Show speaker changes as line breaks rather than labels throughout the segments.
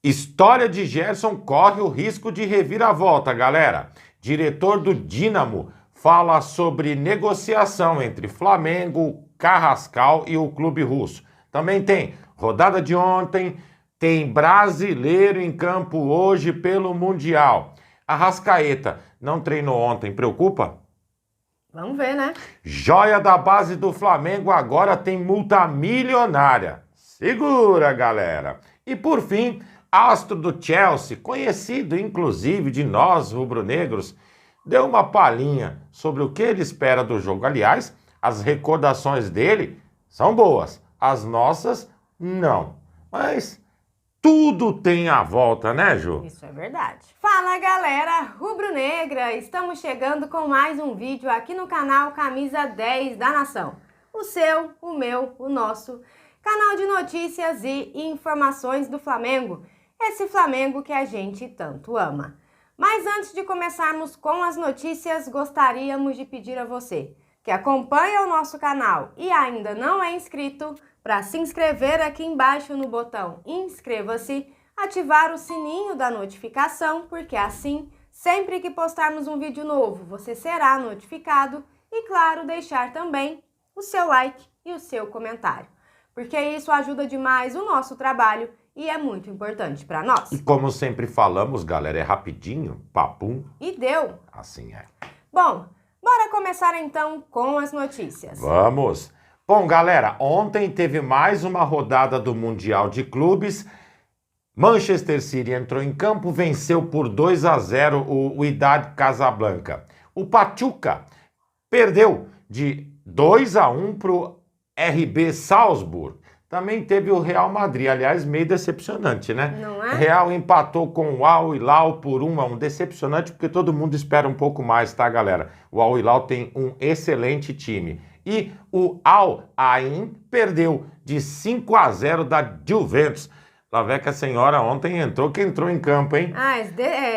História de Gerson corre o risco de reviravolta, galera. Diretor do Dínamo fala sobre negociação entre Flamengo, Carrascal e o clube russo. Também tem rodada de ontem, tem brasileiro em campo hoje pelo Mundial. Arrascaeta não treinou ontem, preocupa?
Vamos ver, né?
Joia da base do Flamengo agora tem multa milionária. Segura, galera. E por fim, astro do Chelsea, conhecido inclusive de nós rubro-negros, deu uma palhinha sobre o que ele espera do jogo. Aliás, as recordações dele são boas, as nossas não. Mas tudo tem a volta, né, Ju?
Isso é verdade. Fala, galera rubro-negra! Estamos chegando com mais um vídeo aqui no canal Camisa 10 da Nação. O seu, o meu, o nosso canal de notícias e informações do Flamengo. Esse Flamengo que a gente tanto ama. Mas antes de começarmos com as notícias, gostaríamos de pedir a você que acompanha o nosso canal e ainda não é inscrito, para se inscrever aqui embaixo no botão inscreva-se, ativar o sininho da notificação, porque assim, sempre que postarmos um vídeo novo, você será notificado e, claro, deixar também o seu like e o seu comentário, porque isso ajuda demais o nosso trabalho e é muito importante para nós.
E como sempre falamos, galera, é rapidinho, papum.
E deu.
Assim é.
Bom, bora começar então com as notícias.
Vamos! Bom, galera, ontem teve mais uma rodada do Mundial de Clubes. Manchester City entrou em campo, venceu por 2-0 o Wydad Casablanca. O Pachuca perdeu de 2-1 para o RB Salzburg. Também teve o Real Madrid, aliás, meio decepcionante, né?
Não é?
Real empatou com o Al Hilal por 1-1. Decepcionante porque todo mundo espera um pouco mais, tá, galera? O Al Hilal tem um excelente time. E o Al Ain perdeu de 5-0 da Juventus. Lá vê que a senhora ontem entrou, que entrou em campo, hein?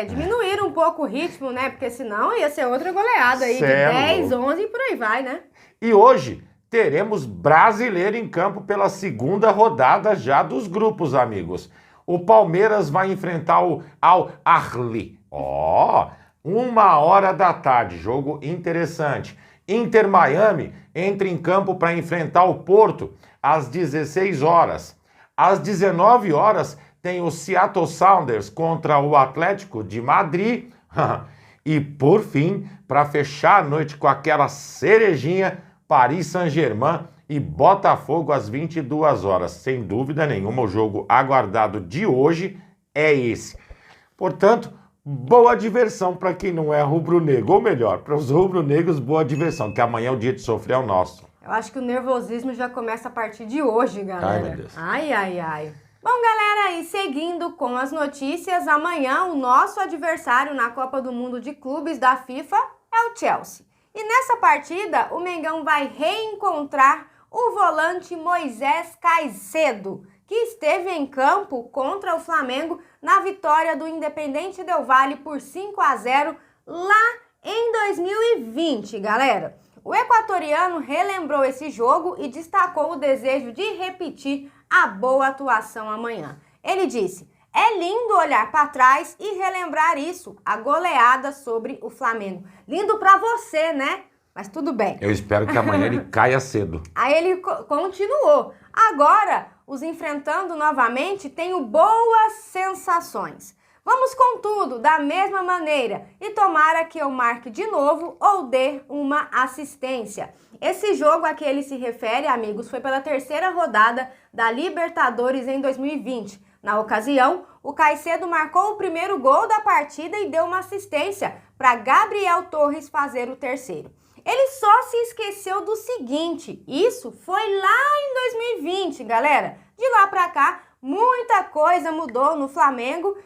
Diminuíram um pouco o ritmo, né? Porque senão ia ser outra goleada aí, de 10, 11 e por aí vai, né?
E hoje teremos brasileiro em campo pela segunda rodada já dos grupos, amigos. O Palmeiras vai enfrentar o Al Ahly. 1h da tarde, jogo interessante. Inter Miami entra em campo para enfrentar o Porto às 16 horas. Às 19 horas tem o Seattle Sounders contra o Atlético de Madrid. E por fim, para fechar a noite com aquela cerejinha, Paris Saint-Germain e Botafogo às 22 horas. Sem dúvida nenhuma, o jogo aguardado de hoje é esse. Portanto, boa diversão para quem não é rubro-negro. Ou melhor, para os rubro-negros, boa diversão, que amanhã o dia de sofrer é o nosso.
Eu acho que o nervosismo já começa a partir de hoje, galera.
Ai, meu Deus.
Ai. Bom, galera, e seguindo com as notícias, amanhã o nosso adversário na Copa do Mundo de Clubes da FIFA é o Chelsea. E nessa partida, o Mengão vai reencontrar o volante Moisés Caicedo, que esteve em campo contra o Flamengo na vitória do Independente Del Valle por 5-0 lá em 2020, galera. O equatoriano relembrou esse jogo e destacou o desejo de repetir a boa atuação amanhã. Ele disse: "É lindo olhar para trás e relembrar isso, a goleada sobre o Flamengo." Lindo para você, né? Mas tudo bem.
Eu espero que amanhã ele caia cedo.
Aí ele continuou. Agora, os enfrentando novamente, tenho boas sensações. Vamos com tudo, da mesma maneira, e tomara que eu marque de novo ou dê uma assistência. Esse jogo a que ele se refere, amigos, foi pela terceira rodada da Libertadores em 2020. Na ocasião, o Caicedo marcou o primeiro gol da partida e deu uma assistência para Gabriel Torres fazer o terceiro. Ele só se esqueceu do seguinte: isso foi lá em 2020, galera. De lá para cá, muita coisa mudou no Flamengo.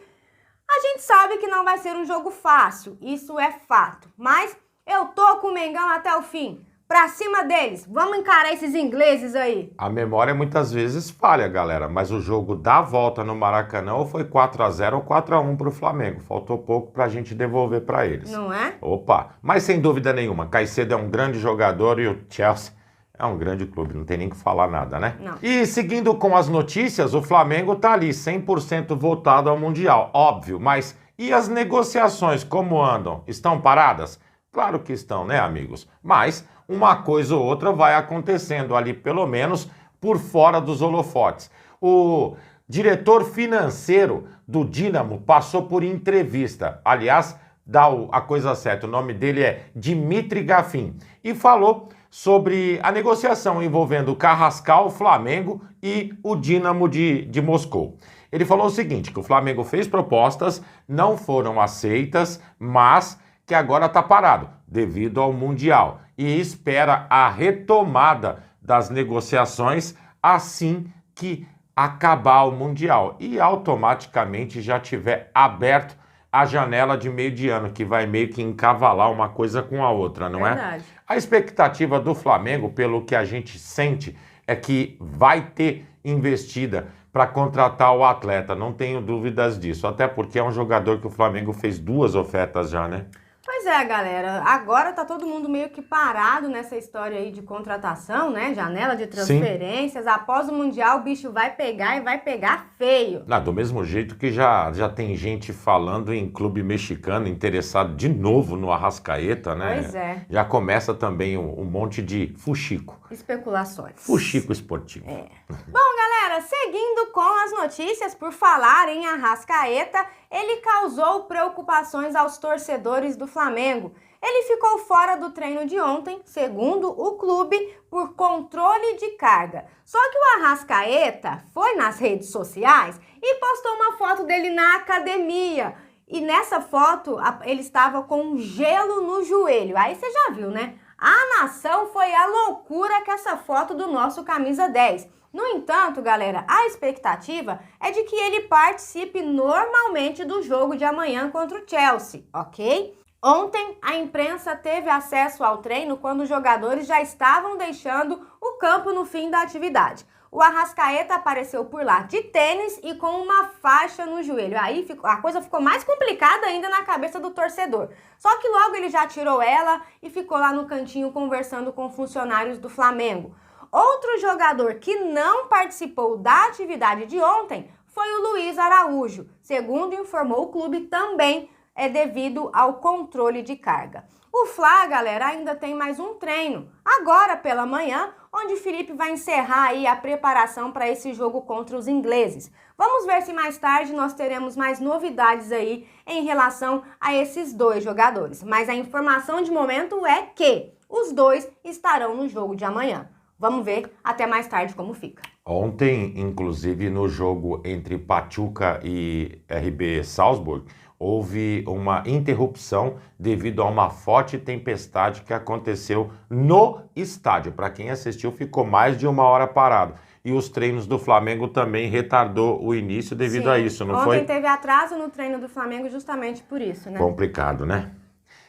A gente sabe que não vai ser um jogo fácil, isso é fato. Mas eu tô com o Mengão até o fim. Pra cima deles, vamos encarar esses ingleses aí.
A memória muitas vezes falha, galera, mas o jogo da volta no Maracanã ou foi 4-0 ou 4-1 pro Flamengo. Faltou pouco pra gente devolver pra eles.
Não é?
Opa, mas sem dúvida nenhuma, Caicedo é um grande jogador e o Chelsea É um grande clube, não tem nem que falar nada, né?
Não.
E seguindo com as notícias, o Flamengo tá ali 100% voltado ao Mundial, óbvio, mas e as negociações como andam? Estão paradas? Claro que estão, né, amigos? Mas uma coisa ou outra vai acontecendo ali, pelo menos por fora dos holofotes. O diretor financeiro do Dínamo passou por entrevista, aliás, dá a coisa certa, o nome dele é Dmitry Gafin, e falou sobre a negociação envolvendo o Carrascal, o Flamengo e o Dínamo de Moscou. Ele falou o seguinte, que o Flamengo fez propostas, não foram aceitas, mas que agora está parado devido ao Mundial e espera a retomada das negociações assim que acabar o Mundial e automaticamente já tiver aberto a janela de meio de ano, que vai meio que encavalar uma coisa com a outra, não
Verdade.
é? A expectativa do Flamengo, pelo que a gente sente, é que vai ter investida para contratar o atleta, não tenho dúvidas disso, até porque é um jogador que o Flamengo fez 2 ofertas já, né?
Pois é, galera, agora tá todo mundo meio que parado nessa história aí de contratação, né? Janela de transferências. Sim. Após o Mundial, o bicho vai pegar e vai pegar feio.
Não, do mesmo jeito que já tem gente falando em clube mexicano interessado de novo no Arrascaeta, né?
Pois é.
Já começa também um monte de fuxico.
Especulações.
Fuxico esportivo.
É. Bom, galera, seguindo com as notícias, por falar em Arrascaeta, ele causou preocupações aos torcedores do Flamengo. Ele ficou fora do treino de ontem, segundo o clube, por controle de carga. Só que o Arrascaeta foi nas redes sociais e postou uma foto dele na academia. E nessa foto, ele estava com gelo no joelho. Aí você já viu, né? A nação foi a loucura com essa foto do nosso camisa 10. No entanto, galera, a expectativa é de que ele participe normalmente do jogo de amanhã contra o Chelsea, ok? Ontem, a imprensa teve acesso ao treino quando os jogadores já estavam deixando o campo no fim da atividade. O Arrascaeta apareceu por lá de tênis e com uma faixa no joelho. Aí a coisa ficou mais complicada ainda na cabeça do torcedor. Só que logo ele já tirou ela e ficou lá no cantinho conversando com funcionários do Flamengo. Outro jogador que não participou da atividade de ontem foi o Luiz Araújo. Segundo informou o clube, também é devido ao controle de carga. O Fla, galera, ainda tem mais um treino, agora pela manhã, onde o Felipe vai encerrar aí a preparação para esse jogo contra os ingleses. Vamos ver se mais tarde nós teremos mais novidades aí em relação a esses 2 jogadores. Mas a informação de momento é que os 2 estarão no jogo de amanhã. Vamos ver até mais tarde como fica.
Ontem, inclusive, no jogo entre Pachuca e RB Salzburg, houve uma interrupção devido a uma forte tempestade que aconteceu no estádio. Para quem assistiu, ficou mais de 1 hora parado. E os treinos do Flamengo também retardou o início devido a isso, não foi?
Ontem teve atraso no treino do Flamengo justamente por isso, né?
Complicado, né?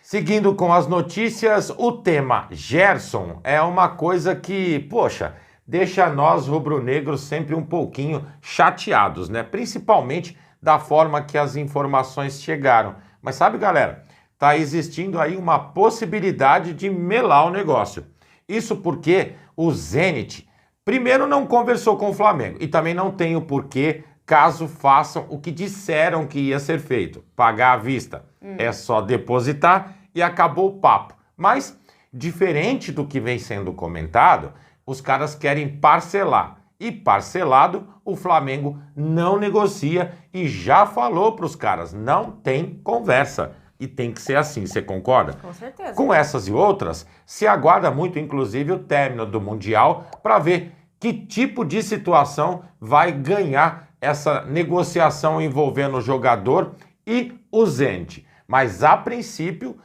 Seguindo com as notícias, o tema Gerson é uma coisa que, poxa, deixa nós rubro-negros sempre um pouquinho chateados, né? Principalmente da forma que as informações chegaram. Mas sabe, galera, tá existindo aí uma possibilidade de melar o negócio. Isso porque o Zenit, primeiro, não conversou com o Flamengo e também não tem o porquê caso façam o que disseram que ia ser feito, pagar à vista. É só depositar e acabou o papo. Mas, diferente do que vem sendo comentado, os caras querem parcelar. E parcelado, o Flamengo não negocia e já falou para os caras, não tem conversa. E tem que ser assim, você concorda?
Com certeza.
Com essas e outras, se aguarda muito, inclusive, o término do Mundial para ver que tipo de situação vai ganhar essa negociação envolvendo o jogador e o Zenit. Mas, a princípio,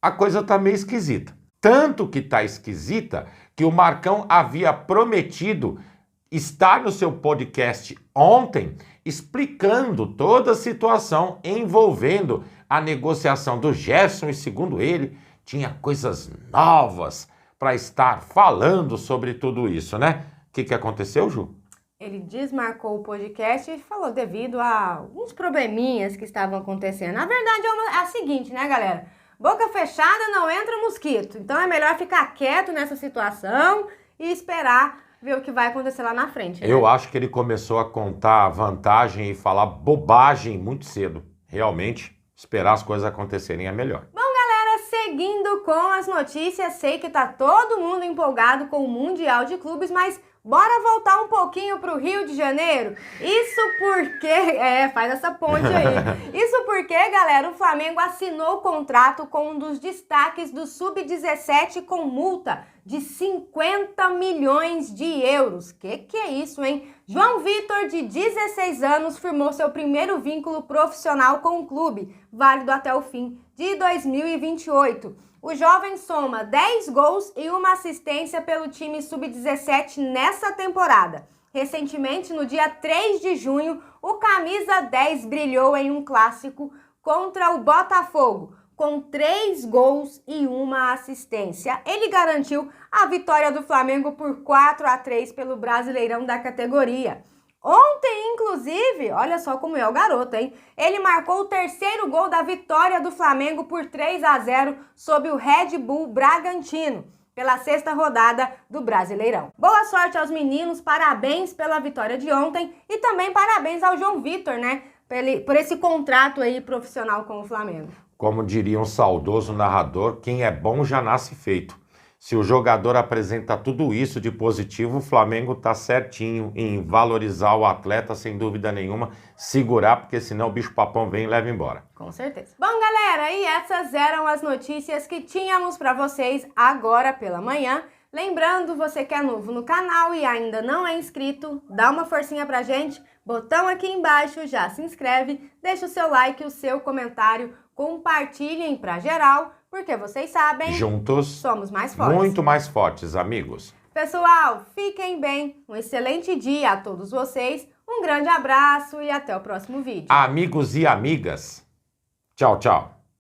a coisa está meio esquisita. Tanto que está esquisita que o Marcão havia prometido estar no seu podcast ontem explicando toda a situação envolvendo a negociação do Gerson e, segundo ele, tinha coisas novas para estar falando sobre tudo isso, né? O que aconteceu, Ju?
Ele desmarcou o podcast e falou devido a uns probleminhas que estavam acontecendo. Na verdade é a seguinte, né, galera? Boca fechada não entra mosquito. Então é melhor ficar quieto nessa situação e esperar ver o que vai acontecer lá na frente. Né?
Eu acho que ele começou a contar vantagem e falar bobagem muito cedo. Realmente, esperar as coisas acontecerem é melhor.
Bom, galera, seguindo com as notícias, sei que tá todo mundo empolgado com o Mundial de Clubes, mas bora voltar um pouquinho pro Rio de Janeiro? Isso porque... faz essa ponte aí. Isso porque, galera, o Flamengo assinou o contrato com um dos destaques do Sub-17 com multa de 50 milhões de euros. Que é isso, hein? João Vitor, de 16 anos, firmou seu primeiro vínculo profissional com o clube, válido até o fim de 2028. O jovem soma 10 gols e uma assistência pelo time Sub-17 nessa temporada. Recentemente, no dia 3 de junho, o camisa 10 brilhou em um clássico contra o Botafogo, com 3 gols e uma assistência. Ele garantiu a vitória do Flamengo por 4-3 pelo Brasileirão da categoria. Ontem, inclusive, olha só como é o garoto, hein? Ele marcou o terceiro gol da vitória do Flamengo por 3-0 sobre o Red Bull Bragantino, pela 6ª rodada do Brasileirão. Boa sorte aos meninos, parabéns pela vitória de ontem e também parabéns ao João Vitor, né? Por esse contrato aí profissional com o Flamengo.
Como diria um saudoso narrador, quem é bom já nasce feito. Se o jogador apresenta tudo isso de positivo, o Flamengo está certinho em valorizar o atleta, sem dúvida nenhuma, segurar, porque senão o bicho-papão vem e leva embora.
Com certeza. Bom, galera, e essas eram as notícias que tínhamos para vocês agora pela manhã. Lembrando, você que é novo no canal e ainda não é inscrito, dá uma forcinha pra gente, botão aqui embaixo, já se inscreve, deixa o seu like, o seu comentário, compartilhem pra geral, porque vocês sabem,
juntos
somos mais fortes.
Muito mais fortes, amigos.
Pessoal, fiquem bem, um excelente dia a todos vocês, um grande abraço e até o próximo vídeo.
Amigos e amigas, tchau, tchau.